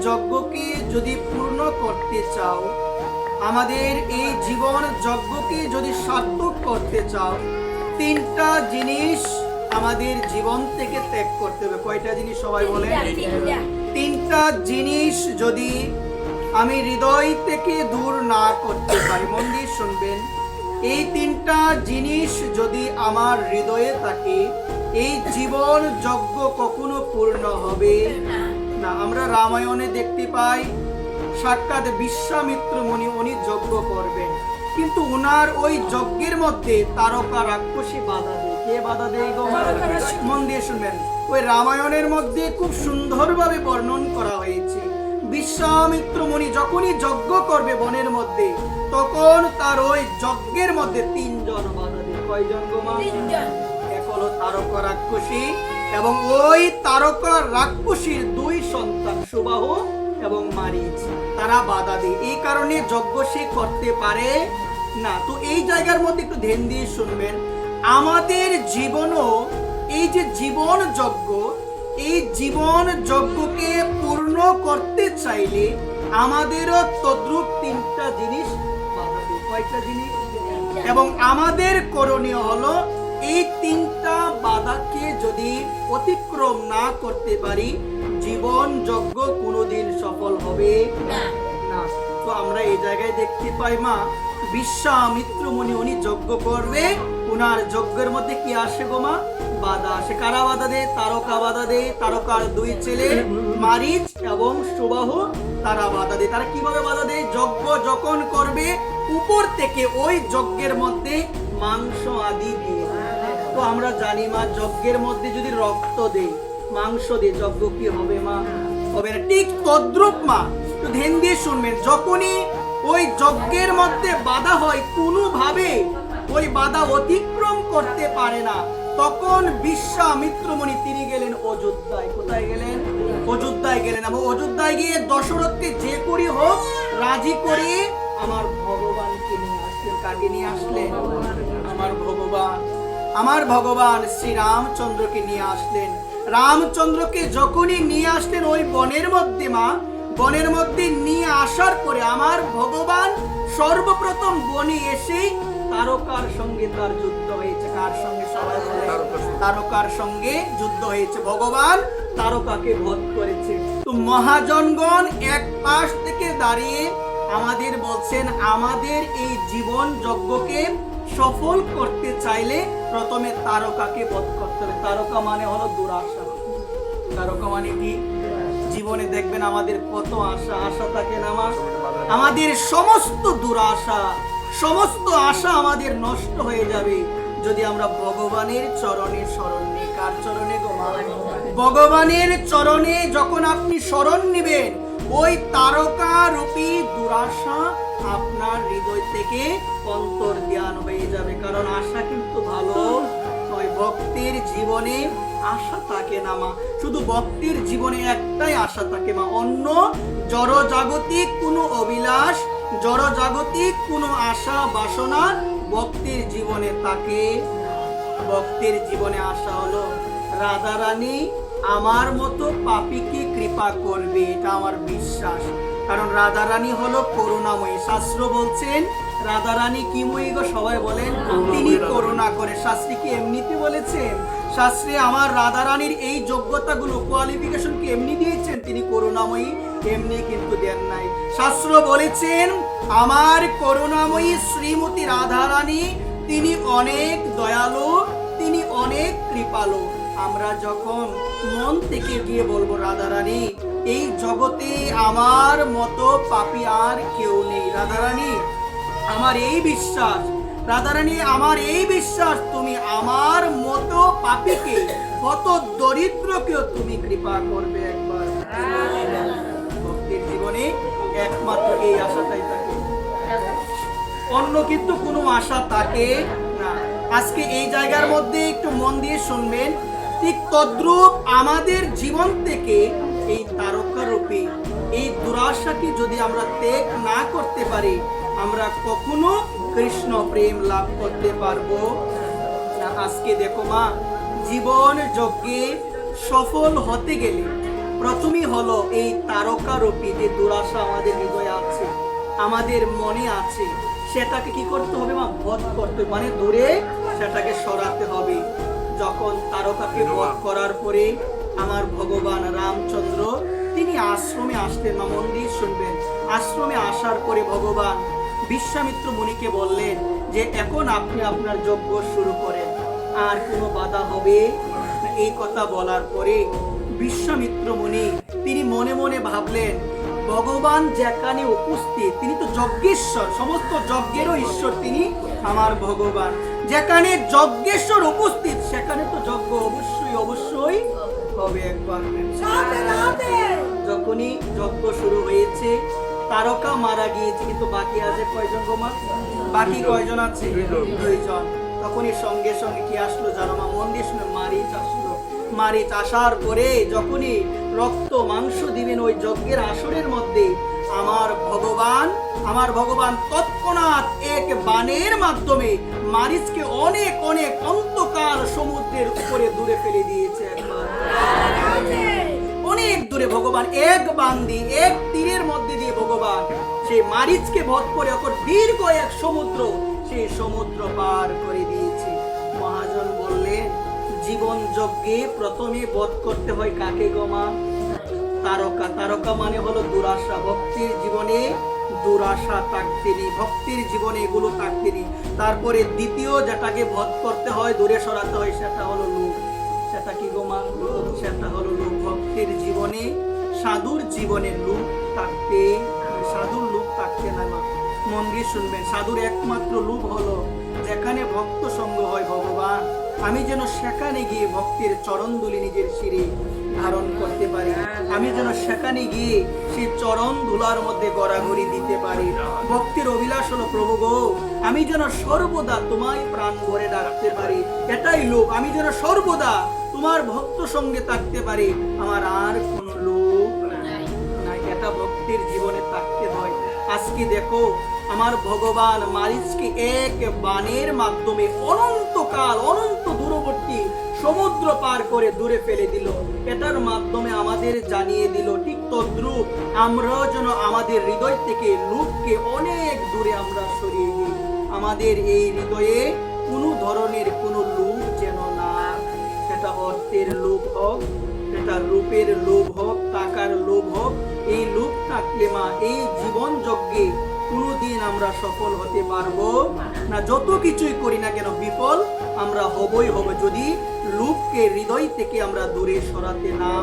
যজ্ঞকে যদি পূর্ণ করতে চাও, আমাদের এই জীবন যজ্ঞকে যদি সার্থক করতে চাও, তিনটা জিনিস আমাদের জীবন থেকে ত্যাগ করতে হবে। কয়টা জিনিস সবাই বলেন? তিনটা জিনিস যদি আমি হৃদয় থেকে দূর না করতে পারি, মন দিয়ে শুনবেন, এই তিনটা জিনিস যদি আমার হৃদয়ে থাকে, এই জীবন যজ্ঞ কখনো পূর্ণ হবে না। আমরা রামায়ণে দেখতে পাই সাক্ষাৎ বিশ্বামিত্র মুনি উনি যজ্ঞ করবেন, কিন্তু ওনার ওই যজ্ঞের মধ্যে তারকা রাক্ষসী বাধা দেয়। কে বাধা দেয় গো? মন দিয়ে শুনবেন, ওই রামায়ণের মধ্যে খুব সুন্দরভাবে বর্ণন করা হয়েছে। বিশ্বামিত্র মুনি যখনই যজ্ঞ করবে বনের মধ্যে, তখন তার ওই যজ্ঞের মধ্যে তিনজন বাধা দেয়। কয়জন গো মা? এক হলো তারকা রাক্ষসী, এবং ওই তারকা রাক্ষসীর দুই সন্তান সুবাহু এবং মারিচ, তারা বাধা দেয়। এই কারণে যজ্ঞ সে করতে পারে না। তো এই জায়গার মধ্যে একটু ধ্যান দিয়ে শুনবেন, আমাদের জীবনও এই যে জীবন যজ্ঞ, এই জীবন যজ্ঞকে পূর্ণ করতে চাইলে আমাদেরও তদ্রূপ তিনটা জিনিস বাধা দেয়। কয়টা জিনিস? এবং আমাদের করণীয় হলো এই তিনটা বাধাকে যদি অতিক্রম না করতে পারি, জীবন যজ্ঞ কোনোদিন সফল হবে না। তো আমরা এই জায়গায় দেখতে পাই মা বিশ্বামিত্র মুনি উনি যজ্ঞ করবে, উনার যজ্ঞের মধ্যে কি আসে গো মা? বাধা আসে। কারা বাধা দেয়? তারকা বাধা দেয়। তারকার দুই ছেলে মারিচ এবং সুবাহু তারা বাধা দেয়। তারা কিভাবে বাধা দেয়? যজ্ঞ যখন করবে উপর থেকে ওই যজ্ঞের মধ্যে মাংস আদি দিয়ে। তো আমরা জানি মা, যজ্ঞের মধ্যে যদি রক্ত দেয়, মাংস দিয়ে, যজ্ঞ কি হবে মা? হবে না। ঠিক তদ্রূপ মা, তো ধ্যান দিয়ে শুনবেন, যখনই ওই যজ্ঞের মধ্যে বাধা হয়, কোনোভাবে ওই বাধা অতিক্রম করতে পারে না, তখন বিশ্বামিত্র মুনি তিনি গেলেন অযোধ্যায়। কোথায় গেলেন? অযোধ্যায় গেলেন। এবং অযোধ্যায় গিয়ে দশরথকে যে করি হোক রাজি করে আমার ভগবানকে নিয়ে আসলেন। কাকে নিয়ে আসলেন? আমার ভগবান শ্রী রামচন্দ্রকে নিয়ে আসলেন। রামচন্দ্রকে যখনই নিয়ে আসলেন ওই বনের মধ্যে মা, বনের মধ্যে নিয়ে আসার পরে আমার ভগবান সর্বপ্রথম বনে এসেই তারকার সঙ্গে তার যুদ্ধ হয়েছে। কার সঙ্গে? সবাই বলে। তারকার সঙ্গে যুদ্ধ হয়েছে। ভগবান তারকাকে বধ করেছে। তো মহাজনগণ এক পাশ থেকে দাঁড়িয়ে আমাদের বলছেন, আমাদের এই জীবন যজ্ঞকে সফল করতে চাইলে প্রথমে তারকাকে বধ করতে হবে। তারকা মানে হলো দুরাশা। তারকা মানে কি? জীবনে দেখবেন আমাদের কত আশা থাকে না মা? আমাদের সমস্ত দুরাশা, সমস্ত আশা আমাদের নষ্ট হয়ে যাবে যদি আমরা ভগবানের চরণে শরণ নিই। কার চরণে গো মা? ভগবানের চরণে যখন আপনি শরণ নিবেন, ওই তারকা রূপী দুরাশা আপনার হৃদয় থেকে অন্তর্ধান হয়ে যাবে। কারণ আশা কিন্তু ভালো নয়। ভক্তির জীবনে আশা থাকে না মা, শুধু ভক্তির জীবনে একটাই আশা থাকে মা, অন্য জড়জাগতিক কোনো অভিলাষ, জড়জাগতিক কোনো আশা বাসনা ভক্তির জীবনে থাকে। ভক্তির জীবনে আশা হলো রাধারানী আমার মতো পাপীকে কৃপা করবে, এটা আমার বিশ্বাস। কারণ রাধারানী হলো করুণাময়ী। শাস্ত্র বলছেন রাধারানী কি মই গো? সবাই বলেন, তিনি করুণা করে। শাস্ত্রী কি এমনিতে বলেছেন? শাস্ত্রে আমার রাধারানীর এই যোগ্যতাগুলো, কোয়ালিফিকেশন কি এমনি দিয়েছেন? তিনি করুণাময়ী, এমনি কিন্তু দেন নাই। শাস্ত্র বলেছেন আমার করুণাময়ী শ্রীমতী রাধারানী তিনি অনেক দয়ালু, তিনি অনেক কৃপালু। আমরা যখন মন থেকে গিয়ে বলবো রাধারানী এই জগতে আমার মতো পাপী আর কেউ নেই, রাধারানী আমার এই বিশ্বাস, রাধারানী আমার এই বিশ্বাস, তুমি আমার মতো পাপীকে, কত দরিদ্রকেও তুমি কৃপা করবে একবার। ভক্তির জীবনে একমাত্র এই আশাটাই থাকে, অন্য কিন্তু কোনো আশা থাকে না। আজকে এই জায়গার মধ্যে একটু মন দিয়ে শুনবেন, ঠিক তদ্রূপ আমাদের জীবন থেকে এই তারকারূপী এই দুরাশাকে যদি আমরা ত্যাগ না করতে পারি, আমরা কখনো কৃষ্ণ প্রেম লাভ করতে পারবো না। আজকে দেখো মা, জীবন যজ্ঞে সফল হতে গেলে প্রথমেই হলো এই তারকারূপী যে দুরাশা আমাদের হৃদয়ে আছে, আমাদের মনে আছে, সেটাকে কি করতে হবে মা? বধ করতে, মানে দূরে সেটাকে সরাতে হবে। যখন তারকাকে বধ করার পরে আমার ভগবান রামচন্দ্র তিনি আশ্রমে আসলেন। মা মন দিয়ে শুনবেন। আশ্রমে আসার পরে ভগবান বিশ্বামিত্র মুনিকে বললেন যে এখন আপনি আপনার যজ্ঞ শুরু করেন, আর কোনো বাধা হবে না। এই কথা বলার পরে বিশ্বামিত্র মুনি তিনি মনে মনে ভাবলেন, ভগবান যেখানে উপস্থিত তিনি তো যজ্ঞেশ্বর, সমস্ত যজ্ঞেরও ঈশ্বর তিনি আমার ভগবান। যেখানে যজ্ঞেশ্বর উপস্থিত সেখানে তো যজ্ঞ অবশ্যই অবশ্যই হবে। একবার যখনই যজ্ঞ শুরু হয়েছে, তারকা মারা গিয়েছে, কিন্তু বাকি আছে কয়জন গোমা? বাকি কয়জন আছে? 2 জন। তখনই সঙ্গে সঙ্গে কি আসলো জানো মা? মন্দির শুনে মারিচ আসলো। মারিচ আসার পরে যখনই রক্ত মাংস দিবেন ওই যজ্ঞের আসরের মধ্যে, আমার ভগবান তৎক্ষণাৎ এক বাণের মাধ্যমে মারিচকে অনেক অনেক অন্তকাল সমুদ্রের উপরে দূরে ফেলে দিয়েছে। একবার অনেক দূরে ভগবান এক বাণ দিয়ে, এক তীরের মধ্যে দিয়ে ভগবান সেই মারিচকে বধ করে এখন দীর্ঘ এক সমুদ্র, সেই সমুদ্র পার করে দিয়েছে। মহাজন বললেন, জীবন যজ্ঞে প্রথমে বধ করতে হয় কাকে গো মা? তারকা। তারকা মানে হলো দুরাশা। ভক্তির জীবনে দুরাশা থাকতে নেই, ভক্তির জীবনে এগুলো থাকতে নেই। তারপরে দ্বিতীয় যেটাকে বধ করতে হয়, দূরে সরাতে হয়, সেটা হলো লোভ। সেটা কি গো মা? সেটা হলো লোভ। ভক্তির জীবনে, সাধুর জীবনে লোভ থাকতে, সাধুর লোভ থাকতে না মা। মন দিয়ে শুনবেন। সাধুর একমাত্র লোভ হলো যেখানে ভক্ত সঙ্গ হয়, ভগবান আমি যেন সেখানে গিয়ে ভক্তির চরণ ধুলি নিজের শিরে ধারণ করতে পারি, আমি যেন সেখানে গিয়ে সেই চরণ ধুলার মধ্যে গড়াগড়ি দিতে পারি। ভক্তির অভিলাষ হলো, প্রভু গো আমি যেন সর্বদা তোমায় প্রাণ ভরে ডাকতে পারি, এটাই লোভ। আমি যেন সর্বদা তোমার ভক্ত সঙ্গে থাকতে পারি, আমার আর কোনো লোভ নাই। এটা ভক্তির জীবনে থাকতে হয়। আজকে দেখো আমার ভগবান মারিচকে এক বাণের মাধ্যমে অনন্তকাল, অনন্ত দূরবর্তী সমুদ্র পার করে দূরে ফেলে দিল। এটার মাধ্যমে আমাদের জানিয়ে দিল ঠিক তদ্রূপ আমরাও যেন আমাদের হৃদয় থেকে লোভকে অনেক দূরে আমরা সরিয়ে দিই। আমাদের এই হৃদয়ে কোনো ধরনের কোনো লোভ যেন না, সেটা অর্থের লোভ হোক, সেটা রূপের লোভ হোক, টাকার লোভ হোক, এই লোভ থাকলে মা এই জীবন যজ্ঞে কোনোদিন আমরা সফল হতে পারবো না। যত কিছুই করি না কেন বিফল আমরা হবই হব, যদি লোভকে হৃদয় থেকে আমরা দূরে সরাতে না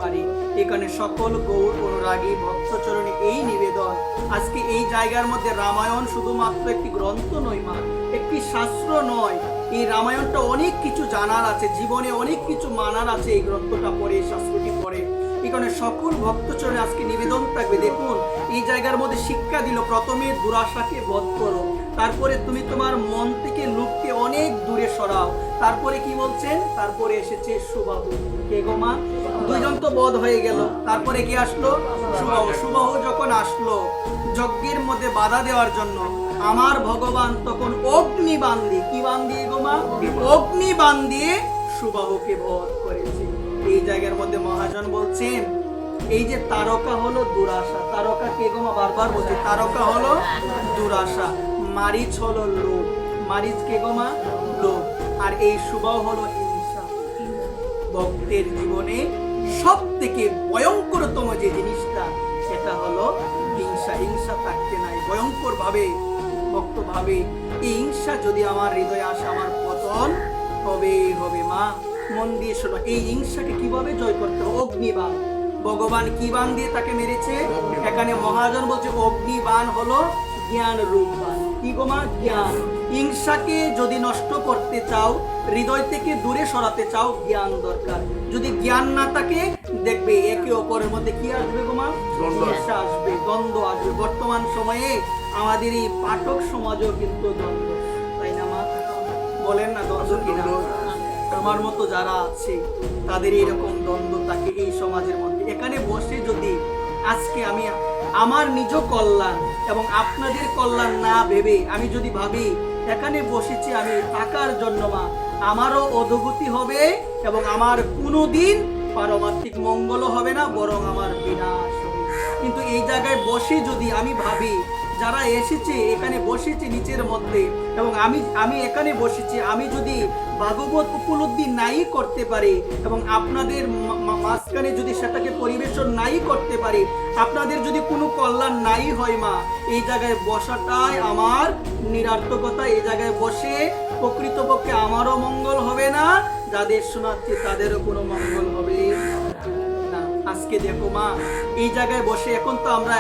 পারি। এখানে সকল গৌর অনুরাগী ভক্তচরণে এই নিবেদন, আজকে এই জায়গার মধ্যে রামায়ণ শুধুমাত্র একটি গ্রন্থ নয় মা, একটি শাস্ত্র নয়। এই রামায়ণটা অনেক কিছু জানার আছে, জীবনে অনেক কিছু মানার আছে এই গ্রন্থটা পড়ে, শাস্ত্রটি পড়ে। এখানে সকল ভক্তচরণে আজকে নিবেদন থাকবে, দেখুন এই জায়গার মধ্যে শিক্ষা দিল, প্রথমে দুরাশাকে বধ করো, তারপরে তুমি তোমার মন থেকে লোভকে অনেক দূরে সরাও। তারপরে কি বলছেন? তারপরে এসেছে সুবাহু। কে গো মা? 2 জন তো বধ হয়ে গেল, তারপরে কি আসলো? সুবাহু। সুবাহু যখন আসলো যজ্ঞের মধ্যে বাধা দেওয়ার জন্য, আমার ভগবান তখন অগ্নি বাণ দিয়ে, কি বাণ দিয়ে গো মা? অগ্নি বাণ দিয়ে সুবাহুকে বধ করেছে। এই জায়গার মধ্যে মহাজন বলছেন, এই যে তারকা হলো দুরাশা। তারকা কে গো মা? বারবার বলছে তারকা হলো দুরাশা, মারিচ হলো লোভ। মারিচ কে গো মা? লোভ। আর এই সুবাহু হলো হিংসা। ভক্তের জীবনে সব থেকে ভয়ঙ্করতম যে জিনিসটা সেটা হলো হিংসা। হিংসা থাকতে নাই, ভয়ঙ্কর ভাবে ভক্ত ভাবে এই হিংসা যদি আমার হৃদয়ে আসে, আমার পতন হবে হবে। মা মন দিয়ে শোনো, এই হিংসাকে কিভাবে জয় করতে হবে? অগ্নিবাণ। ভগবান কি বাণ দিয়ে তাকে মেরেছে? এখানে মহাজন বলছে অগ্নিবাণ হলো জ্ঞান রূপ বাণ। কি গো মা? জ্ঞান। হিংসাকে যদি নষ্ট করতে চাও, হৃদয় থেকে দূরে সরাতে চাও, জ্ঞান দরকার। যদি জ্ঞান না থাকে, দেখবে একে অপরের মধ্যে কি আসবে গো মা? হিংসা আসবে, দ্বন্দ্ব আসবে। বর্তমান সময়ে আমাদের এই পাঠক সমাজও কিন্তু দ্বন্দ্ব, তাই না মা? বলেন না দ্বন্দ্ব কিনা? আমার মতো যারা আছে তাদের এরকম দ্বন্দ্ব থাকে এই সমাজের মধ্যে। এখানে বসে যদি আজকে আমি আমার নিজ কল্যাণ এবং আপনাদের কল্যাণ না ভেবে আমি যদি ভাবি এখানে বসেছি আমি টাকার জন্য, মা আমারও অধোগতি হবে এবং আমার কোনোদিন পারমার্থিক মঙ্গলও হবে না, বরং আমার বিনাশ হবে। কিন্তু এই জায়গায় বসে যদি আমি ভাবি, যারা এসেছে এখানে বসেছে নিচের মধ্যে, এবং আমি এখানে বসেছি, আমি যদি ভাগবত উপলব্ধি নাই করতে পারি এবং আপনাদের মাঝখানে যদি সেটাকে পরিবেশন নাই করতে পারি, আপনাদের যদি কোনো কল্যাণ নাই হয় মা, এই জায়গায় বসাটাই আমার নিরার্থকতা। এই জায়গায় বসে প্রকৃতপক্ষে আমারও মঙ্গল হবে না, যাদের শোনাচ্ছে তাদেরও কোনো মঙ্গল হবে না। আজকে দেখো মা, এই জায়গায় বসে এখন তো আমরা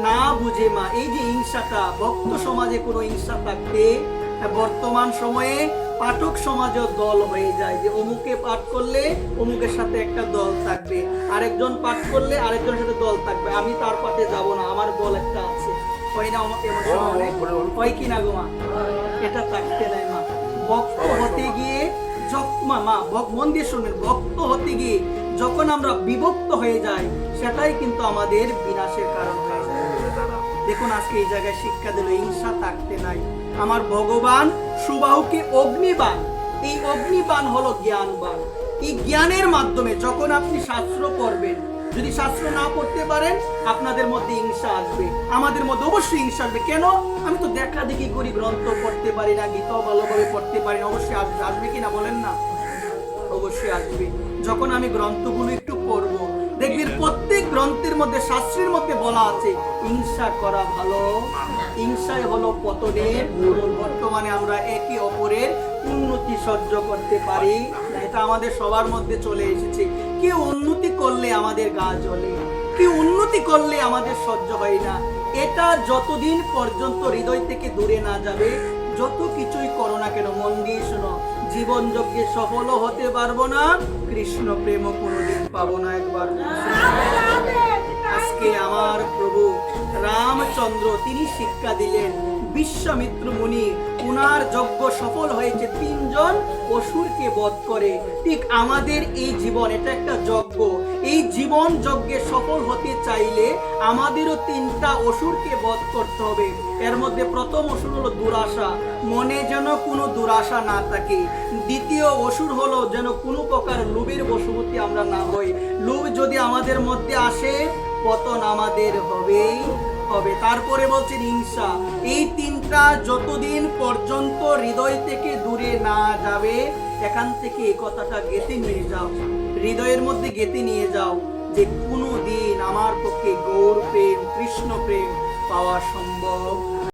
না বুঝে মা, এই যে হিংসাটা, ভক্ত সমাজে কোনো হিংসা থাকতে বর্তমান সময়ে পাঠক সমাজেও দল হয়ে যায়, যে অমুকে পাঠ করলে অমুকের সাথে একটা দল থাকবে, আরেকজন পাঠ করলে আরেকজনের সাথে দল থাকবে, আমি তার পাঠে যাব না, আমার দল একটা আছে। হয় না? হয় কি না গো মা? এটা থাকতে নাই মা। ভক্ত হতে গিয়ে মন দিয়ে শুনবেন, ভক্ত হতে গিয়ে যখন আমরা বিভক্ত হয়ে যাই, সেটাই কিন্তু আমাদের বিনাশের কারণ হয়ে যায়। দেখুন আজকে এই জায়গায় শিক্ষা দিল, হিংসা থাকতে নাই। আমার ভগবান সুবাহুকে অগ্নিবাণ, এই অগ্নিবাণ হলো জ্ঞানবাণ। এই জ্ঞানের মাধ্যমে যখন আপনি শাস্ত্র পড়বেন, যদি শাস্ত্র না পড়তে পারেন আপনাদের মধ্যে হিংসা আসবে, আমাদের মধ্যে অবশ্যই হিংসা আসবে। কেন? আমি তো দেখা দেখি করি, গ্রন্থ পড়তে পারি না, গীতাও ভালোভাবে পড়তে পারি না। অবশ্যই আসবে, আসবে কিনা বলেন না? অবশ্যই আসবে। যখন আমি গ্রন্থগুলো একটু পড়বো, দেখবেন প্রত্যেক গ্রন্থের মধ্যে, শাস্ত্রের মধ্যে বলা আছে হিংসা করা ভালো, হিংসাই হলো পতনের মূল। বর্তমানে আমরা একে অপরের উন্নতি সহ্য করতে পারি না, এটা আমাদের সবার মধ্যে চলে এসেছে। কেউ উন্নতি করলে আমাদের গা জ্বলে, কেউ উন্নতি করলে আমাদের সহ্য হয় না। এটা যতদিন পর্যন্ত হৃদয় থেকে দূরে না যাবে, যত কিছুই করো না কেন, মন দিয়ে শোনো, জীবন যজ্ঞে সফল হতে পারবো না, কৃষ্ণ প্রেম কোনোদিন পাবো না। একবার আজকে আমার প্রভু রামচন্দ্র তিনি শিক্ষা দিলেন, বিশ্বামিত্র মুনি উনার যজ্ঞ সফল হয়েছে, 3 জন অসুরকে বধ করে। ঠিক আমাদের এই জীবন, এটা একটা যজ্ঞ, এই জীবন যজ্ঞে সফল হতে চাইলে আমাদেরও 3টা অসুরকে বধ করতে হবে। এর মধ্যে প্রথম অসুর হলো দুরাশা, মনে যেন কোনো দুরাশা না থাকে। দ্বিতীয় অসুর হলো যেন কোনো প্রকার লোভের বশবর্তী আমরা না হই। লোভ যদি আমাদের মধ্যে আসে, পতন আমাদের হবেই হবে। তারপরে বলছেন হিংসা। এই 3টা যতদিন পর্যন্ত হৃদয় থেকে দূরে না যাবে, এখান থেকে এই কথাটা গেঁথে নিয়ে যাও, হৃদয়ের মধ্যে গেঁথে নিয়ে যাও, যে কোনো দিন আমার পক্ষে গৌর প্রেম, কৃষ্ণ প্রেম পাওয়া সম্ভব